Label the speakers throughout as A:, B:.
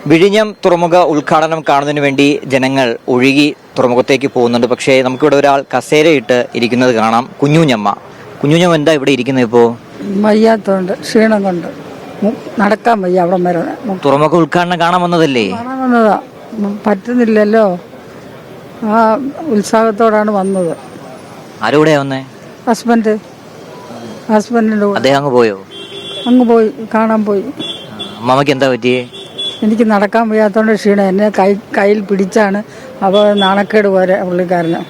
A: വിഴിഞ്ഞം തുറമുഖ ഉദ്ഘാടനം കാണുന്നതിന് വേണ്ടി ജനങ്ങൾ ഒഴുകി തുറമുഖത്തേക്ക് പോകുന്നുണ്ട്. പക്ഷേ നമുക്കിവിടെ ഒരാൾ കസേരയിട്ട് ഇരിക്കുന്നത് കാണാം. കുഞ്ഞുഞ്ഞമ്മ എന്താ ഇവിടെ ഇരിക്കുന്നത് ഇപ്പോ?
B: വയ്യാത്തോണ്ട് ക്ഷീണം കൊണ്ട് നടക്കാൻ വയ്യ. അവിടെ വരെ
A: തുറമുഖ ഉദ്ഘാടനം കാണാൻ വന്നതല്ലേ?
B: കാണാൻ വന്നതാ, പറ്റുന്നില്ലല്ലോ. ആ ഉത്സാഹത്തോടാണ് വന്നത്.
A: ആരോടെയാ വന്നേ?
B: ഹസ്ബൻഡിന്റെ കൂടെ.
A: അദ്ദേഹം അങ്ങ് പോയോ?
B: അങ്ങ് പോയി, കാണാൻ പോയി.
A: അമ്മമ്മക്ക് എന്താ പറ്റിയേ?
B: എനിക്ക് നടക്കാൻ വയ്യാത്തോണ്ട് ക്ഷീണം. എന്നെ കയ്യിൽ പിടിച്ചാണ്. അപ്പോൾ നാണക്കേട് പോലെ പുള്ളിക്കാരന്.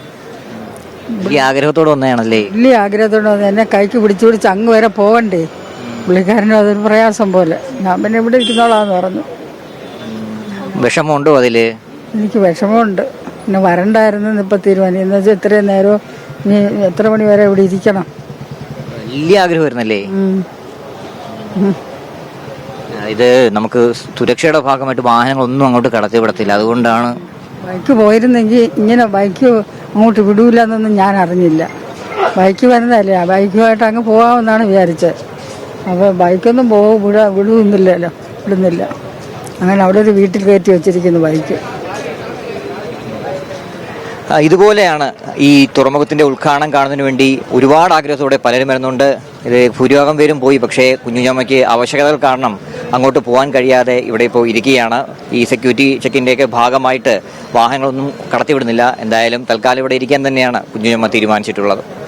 A: വലിയ ആഗ്രഹത്തോടെ വന്നതാണല്ലേ?
B: വലിയ ആഗ്രഹത്തോടെ വന്ന് എന്നെ കൈക്ക് പിടിച്ച് അങ്ങ് വരെ പോകണ്ടേ. പുള്ളിക്കാരനും അതൊരു പ്രയാസം പോലെ. ഞാൻ പിന്നെ ഇവിടെ ഇരിക്കുന്നോളാന്ന് പറഞ്ഞു.
A: വിഷമമുണ്ടോ അതില്? എനിക്ക്
B: വിഷമമുണ്ട്. പിന്നെ വരണ്ടായിരുന്നു ഇപ്പം തീരുമാനം. എന്ന് വെച്ചാൽ ഇത്രയും നേരം ഇനി എത്ര മണി വരെ ഇവിടെ ഇരിക്കണം.
A: വലിയ ആഗ്രഹമായിരുന്നല്ലേ? ഇത് നമുക്ക് സുരക്ഷയുടെ ഭാഗമായിട്ട് വാഹനങ്ങളൊന്നും അങ്ങോട്ട് കടത്തിവിടത്തില്ല. അതുകൊണ്ടാണ്
B: ബൈക്ക് പോയിരുന്നെങ്കിൽ ഇങ്ങനെ ബൈക്ക് അങ്ങോട്ട് വിടൂല എന്നൊന്നും ഞാൻ അറിഞ്ഞില്ല. ബൈക്ക് വരുന്നതല്ലേ, ആ ബൈക്കുമായിട്ട് അങ്ങ് പോകാമെന്നാണ് വിചാരിച്ചത്. അപ്പോൾ ബൈക്കൊന്നും വിടുന്നില്ല. അങ്ങനെ അവിടെ ഒരു വീട്ടിൽ കയറ്റി വെച്ചിരിക്കുന്നു ബൈക്ക്.
A: ഇതുപോലെയാണ് ഈ തുറമുഖത്തിന്റെ ഉദ്ഘാടനം കാണുന്നതിന് വേണ്ടി ഒരുപാട് ആഗ്രഹത്തോടെ പലരും വരുന്നുണ്ട്. ഇത് ഭൂരിഭാഗം പേരും പോയി. പക്ഷേ കുഞ്ഞുഞ്ഞമ്മയ്ക്ക് ആവശ്യകതകൾ കാരണം അങ്ങോട്ട് പോകാൻ കഴിയാതെ ഇവിടെ ഇപ്പോൾ ഇരിക്കുകയാണ്. ഈ സെക്യൂരിറ്റി ചെക്കിന്റെയൊക്കെ ഭാഗമായിട്ട് വാഹനങ്ങളൊന്നും കടത്തിവിടുന്നില്ല. എന്തായാലും തൽക്കാലം ഇവിടെ ഇരിക്കാൻ തന്നെയാണ് കുഞ്ഞുഞ്ഞമ്മ തീരുമാനിച്ചിട്ടുള്ളത്.